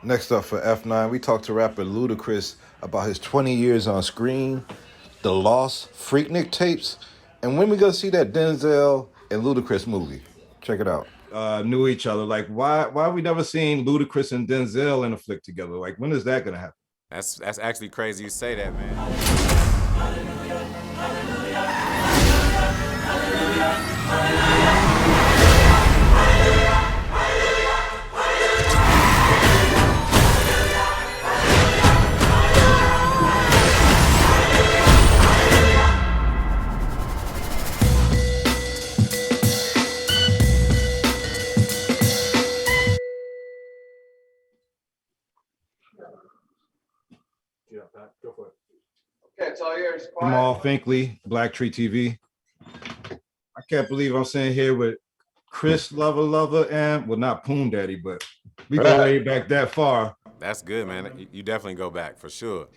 Next up for F9, we talked to rapper Ludacris about his 20 years on screen, the lost Freaknic tapes, and when we gonna see that Denzel and Ludacris movie. Check it out. Knew each other. Like, why we never seen Ludacris and Denzel in a flick together? Like, when is that gonna happen? That's actually crazy you say that, man. Go for it. Okay, it's all yours. Jamaal Finkley, Black Tree TV. I can't believe I'm sitting here with Chris Lover, and well, not Poon Daddy, but we go way back that far. That's good, man. You definitely go back for sure.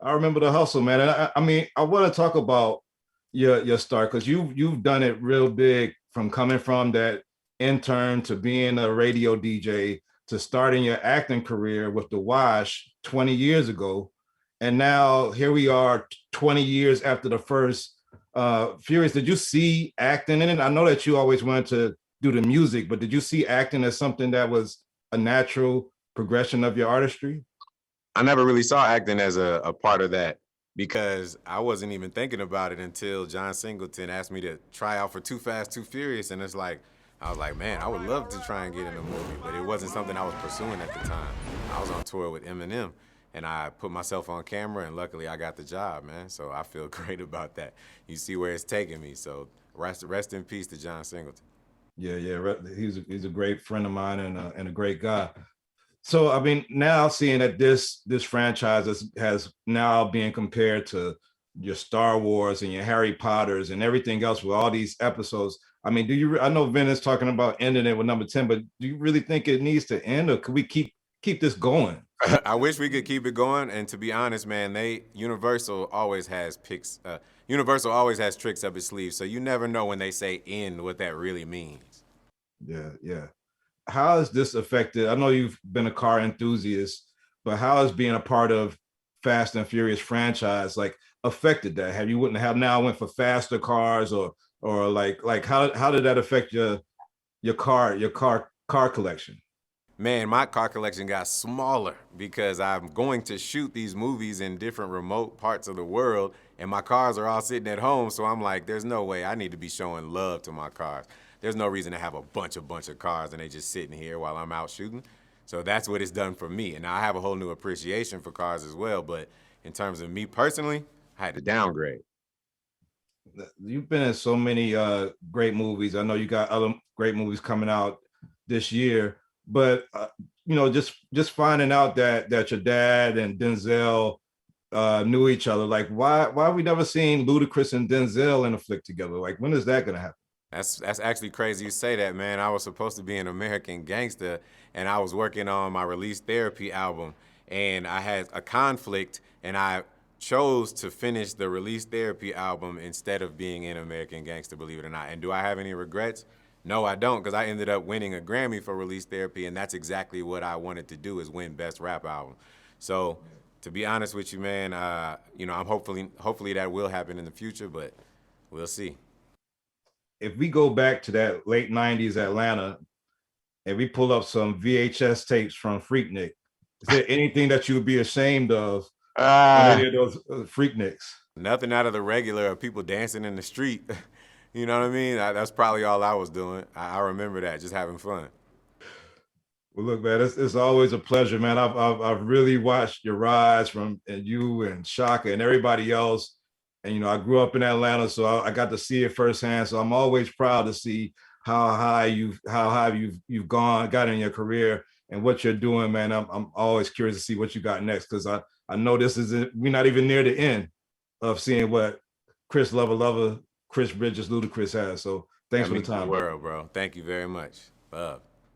I remember the hustle, man. And I mean, I want to talk about your start because you've done it real big from coming from that intern to being a radio DJ to starting your acting career with The Wash 20 years ago. And now here we are 20 years after the first Furious. Did you see acting in it? I know that you always wanted to do the music, but did you see acting as something that was a natural progression of your artistry? I never really saw acting as a part of that because I wasn't even thinking about it until John Singleton asked me to try out for Too Fast, Too Furious. And it's like, I was like, man, I would love to try and get in a movie, but it wasn't something I was pursuing at the time. I was on tour with Eminem, and I put myself on camera, and luckily I got the job, man. So I feel great about that. You see where it's taking me. So rest in peace to John Singleton. Yeah. He's a great friend of mine and a great guy. So I mean, now seeing that this franchise has now being compared to your Star Wars and your Harry Potters and everything else with all these episodes. I mean, I know Vin is talking about ending it with number 10, but do you really think it needs to end, or could we keep this going? I wish we could keep it going. And to be honest, man, Universal always has picks. Universal always has tricks up its sleeve, so you never know when they say end what that really means. Yeah. How has this affected? I know you've been a car enthusiast, but how has being a part of Fast and Furious franchise like affected that? Have you wouldn't have now went for faster cars or like how did that affect your car collection? Man, my car collection got smaller because I'm going to shoot these movies in different remote parts of the world, and my cars are all sitting at home. So I'm like, there's no way I need to be showing love to my cars. There's no reason to have a bunch of cars and they just sitting here while I'm out shooting. So that's what it's done for me. And now I have a whole new appreciation for cars as well. But in terms of me personally, I had to downgrade. You've been in so many great movies. I know you got other great movies coming out this year, but just finding out that your dad and Denzel knew each other. Like, why we never seen Ludacris and Denzel in a flick together? Like, when is that gonna happen? That's actually crazy you say that, man. I was supposed to be an American gangster, and I was working on my Release Therapy album, and I had a conflict, and I chose to finish the Release Therapy album instead of being in American Gangster, believe it or not. And do I have any regrets? No, I don't, because I ended up winning a Grammy for Release Therapy, and that's exactly what I wanted to do, is win Best Rap Album. So, to be honest with you, man, I'm hopefully that will happen in the future, but we'll see. If we go back to that late 90s Atlanta and we pull up some VHS tapes from Freaknic, is there anything that you would be ashamed of on any of those Freaknics? Nothing out of the regular of people dancing in the street. You know what I mean? That's probably all I was doing. I remember that, just having fun. Well, look, man, it's always a pleasure, man. I've really watched your rise from and you and Shaka and everybody else. And I grew up in Atlanta, so I got to see it firsthand. So I'm always proud to see how high you've got in your career and what you're doing, man. I'm always curious to see what you got next, because I know we're not even near the end of seeing what Chris Lover, Chris Bridges, Ludacris has. So thanks for the time, world, bro. Thank you very much. Love.